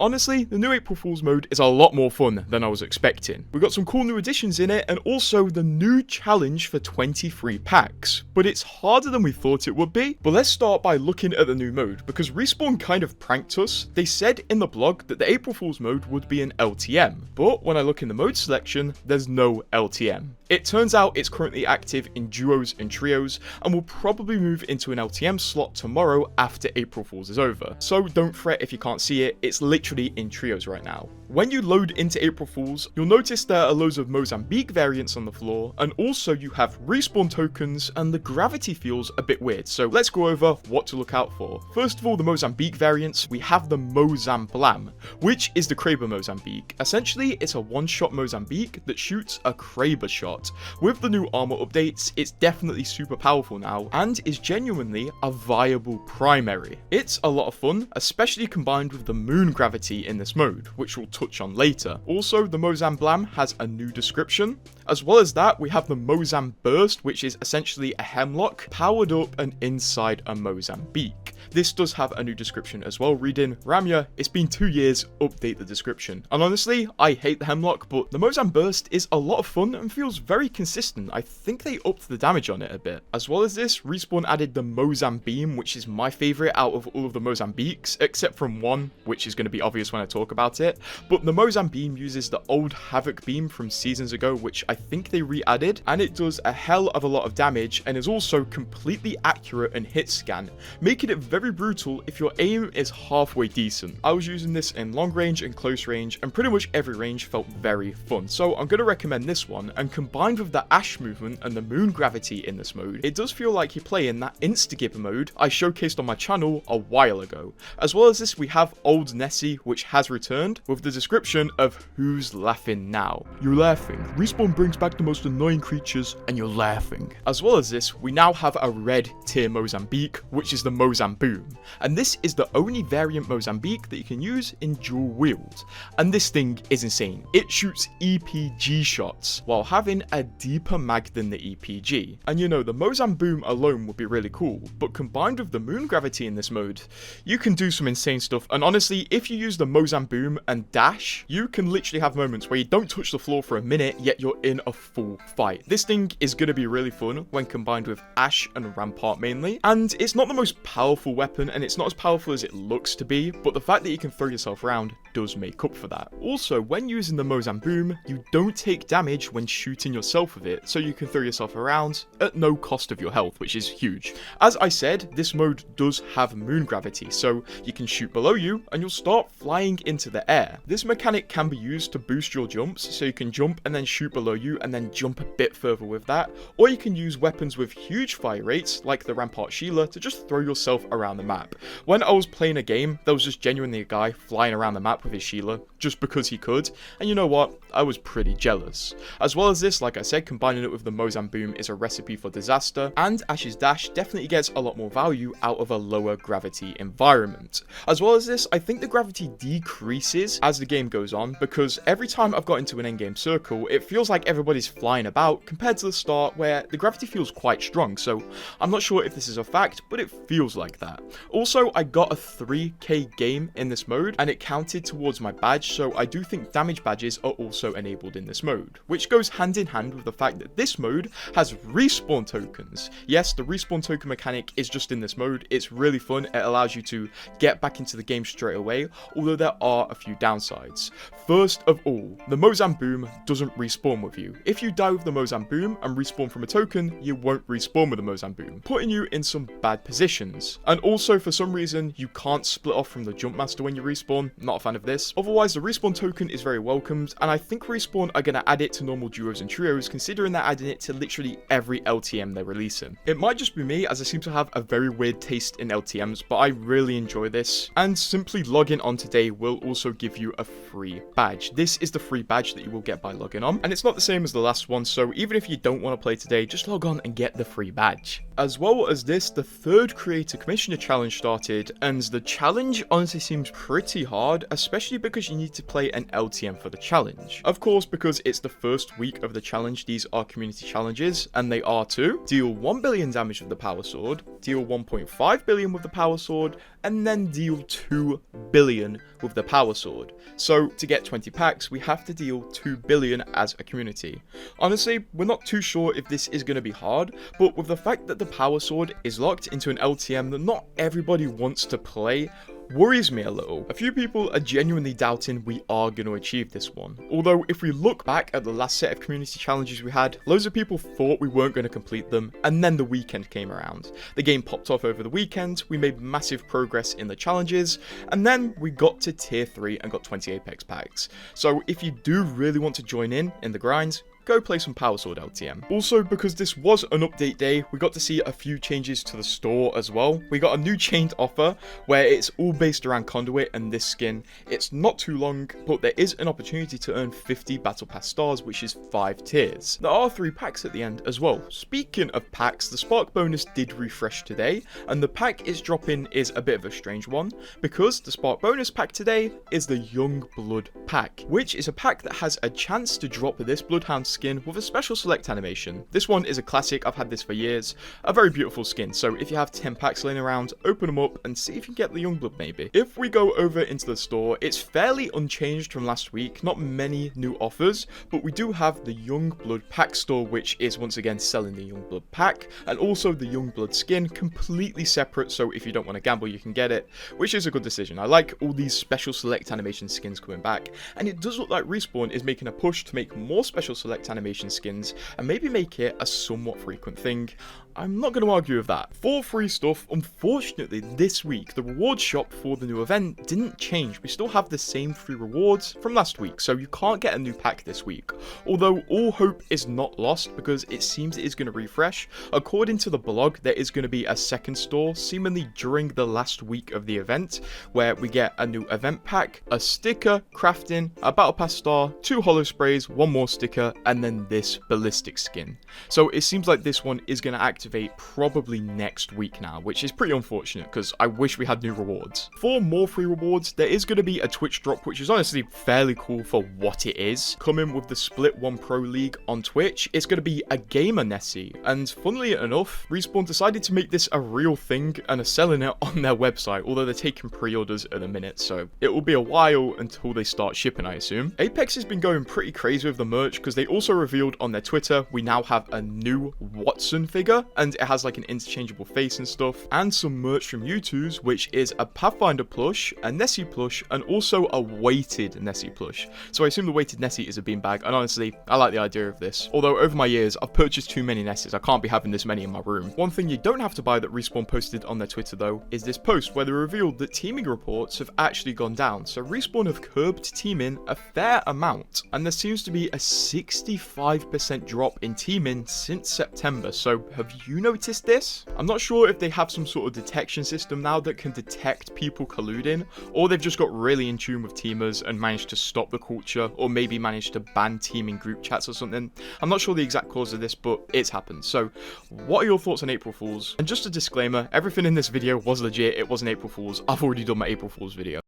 Honestly, the new April Fool's mode is a lot more fun than I was expecting. We got some cool new additions in it, and also the new challenge for 23 packs. But it's harder than we thought it would be. But let's start by looking at the new mode, because Respawn kind of pranked us. They said in the blog that the April Fool's mode would be an LTM, but when I look in the mode selection, there's no LTM. It turns out it's currently active in duos and trios, and will probably move into an LTM slot tomorrow after April Fool's is over. So don't fret if you can't see it, it's literally in trios right now. When you load into April Fool's, you'll notice there are loads of Mozambique variants on the floor, and also you have respawn tokens, and the gravity feels a bit weird, so let's go over what to look out for. First of all, the Mozambique variants, we have the Mozamblam, which is the Kraber Mozambique. Essentially, it's a one-shot Mozambique that shoots a Kraber shot. With the new armor updates, it's definitely super powerful now, and is genuinely a viable primary. It's a lot of fun, especially combined with the moon gravity in this mode, which we'll touch on later. Also, the Mozamblam has a new description. As well as that, we have the Mozam Burst, which is essentially a hemlock powered up and inside a Mozambique. This does have a new description as well, reading, Ramya, it's been 2 years, update the description. And honestly, I hate the hemlock, but the Mozam Burst is a lot of fun and feels very consistent. I think they upped the damage on it a bit. As well as this, Respawn added the Mozam Beam, which is my favourite out of all of the Mozambiques, except from one, which is going to be obvious when I talk about it. But the Mozam Beam uses the old Havoc Beam from seasons ago, which I think they re-added, and it does a hell of a lot of damage and is also completely accurate and hit scan, making it very brutal if your aim is halfway decent. I was using this in long range and close range, and pretty much every range felt very fun, so I'm going to recommend this one. And combined with the Ash movement and the moon gravity in this mode, it does feel like you're playing that Instagib mode I showcased on my channel a while ago. As well as this, we have Old Nessie, which has returned, with the description of who's laughing now. You're laughing. Respawn brings back the most annoying creatures, and you're laughing. As well as this, we now have a red tier Mozambique, which is the Mozamboom. And this is the only variant Mozambique that you can use in dual wield. And this thing is insane. It shoots EPG shots while having a deeper mag than the EPG. And you know, the Mozamboom alone would be really cool, but combined with the moon gravity in this mode, you can do some insane stuff. And honestly, if you use the Mozamboom and dash, you can literally have moments where you don't touch the floor for a minute, yet you're in a full fight. This thing is going to be really fun when combined with Ash and Rampart mainly. And it's not the most powerful weapon, and it's not as powerful as it looks to be, but the fact that you can throw yourself around does make up for that. Also, when using the Mozamboom, you don't take damage when shooting yourself with it, so you can throw yourself around at no cost of your health, which is huge. As I said, this mode does have moon gravity, so you can shoot below you and you'll start flying into the air. This mechanic can be used to boost your jumps, so you can jump and then shoot below you and then jump a bit further with that, or you can use weapons with huge fire rates like the Rampart Sheila to just throw yourself around the map. When I was playing a game, there was just genuinely a guy flying around the map with his Sheila just because he could, and you know what, I was pretty jealous. As well as this, like I said, combining it with the Mozamboom is a recipe for disaster, and Ash's dash definitely gets a lot more value out of a lower gravity environment. As well as this, I think the gravity decreases as the game goes on, because every time I've got into an endgame circle, it feels like everybody's flying about compared to the start where the gravity feels quite strong, so I'm not sure if this is a fact, but it feels like that. Also, I got a 3k game in this mode, and it counted towards my badge, so I do think damage badges are also enabled in this mode, which goes hand in hand with the fact that this mode has respawn tokens. Yes, the respawn token mechanic is just in this mode. It's really fun. It allows you to get back into the game straight away, although there are a few downsides. First of all, the Mozamboom doesn't respawn with you. If you die with the Mozamboom and respawn from a token, you won't respawn with the Mozamboom, putting you in some bad positions. And also, for some reason, you can't split off from the jump master when you respawn. Not a fan of this. Otherwise, the respawn token is very welcomed, and I think Respawn are going to add it to normal duos and trios, considering they're adding it to literally every LTM they're releasing. It might just be me, as I seem to have a very weird taste in LTMs, but I really enjoy this, and simply logging on today will also give you a free badge. This is the free badge that you will get by logging on, and it's not the same as the last one, so even if you don't want to play today, just log on and get the free badge. As well as this, the third Creator Commissioner Challenge started, and the challenge honestly seems pretty hard, especially because you need to play an LTM for the challenge. Of course, because it's the first week of the challenge, these are community challenges, and they are to deal 1 billion damage with the power sword, deal 1.5 billion with the power sword, and then deal 2 billion with the power sword. So to get 20 packs, we have to deal 2 billion as a community. Honestly, we're not too sure if this is going to be hard, but with the fact that the power sword is locked into an LTM that not everybody wants to play, worries me a little. A few people are genuinely doubting we are going to achieve this one. Although if we look back at the last set of community challenges we had, loads of people thought we weren't going to complete them, and then the weekend came around. The game popped off over the weekend, we made massive progress in the challenges, and then we got to tier 3 and got 20 Apex packs. So if you do really want to join in the grind, go play some Power Sword LTM. Also, because this was an update day, we got to see a few changes to the store as well. We got a new chained offer where it's all based around Conduit and this skin. It's not too long, but there is an opportunity to earn 50 Battle Pass stars, which is 5 tiers. There are 3 packs at the end as well. Speaking of packs, the Spark bonus did refresh today, and the pack it's dropping is a bit of a strange one, because the Spark bonus pack today is the Young Blood pack, which is a pack that has a chance to drop this Bloodhound skin with a special select animation. This one is a classic, I've had this for years, a very beautiful skin, so if you have 10 packs laying around, open them up and see if you can get the Youngblood maybe. If we go over into the store, it's fairly unchanged from last week, not many new offers, but we do have the Youngblood pack store, which is once again selling the Youngblood pack, and also the Youngblood skin, completely separate, so if you don't want to gamble you can get it, which is a good decision. I like all these special select animation skins coming back, and it does look like Respawn is making a push to make more special select animation skins and maybe make it a somewhat frequent thing. I'm not going to argue with that. For free stuff, unfortunately this week the reward shop for the new event didn't change. We still have the same 3 rewards from last week, so you can't get a new pack this week. Although all hope is not lost because it seems it is going to refresh. According to the blog, there is going to be a second store seemingly during the last week of the event where we get a new event pack, a sticker, crafting, a battle pass star, 2 holo sprays, 1 more sticker, and then this ballistic skin. So it seems like this one is going to activate probably next week now, which is pretty unfortunate because I wish we had new rewards. For more free rewards, there is going to be a Twitch drop, which is honestly fairly cool for what it is. Coming with the Split 1 Pro League on Twitch, it's going to be a gamer Nessie, and funnily enough, Respawn decided to make this a real thing and are selling it on their website, although they're taking pre-orders at the minute, so it will be a while until they start shipping, I assume. Apex has been going pretty crazy with the merch because they also revealed on their Twitter we now have a new Watson figure, and it has like an interchangeable face and stuff, and some merch from U2's, which is a Pathfinder plush, a Nessie plush, and also a weighted Nessie plush. So I assume the weighted Nessie is a beanbag, and honestly, I like the idea of this. Although over my years, I've purchased too many Nessies, I can't be having this many in my room. One thing you don't have to buy that Respawn posted on their Twitter though, is this post where they revealed that teaming reports have actually gone down. So Respawn have curbed teaming a fair amount, and there seems to be a 65% drop in teaming since September. So have you noticed this? I'm not sure if they have some sort of detection system now that can detect people colluding, or they've just got really in tune with teamers and managed to stop the culture, or maybe managed to ban teaming group chats or something. I'm not sure the exact cause of this, but it's happened. So what are your thoughts on April Fools? And just a disclaimer, everything in this video was legit, it wasn't April Fools. I've already done my April Fools video.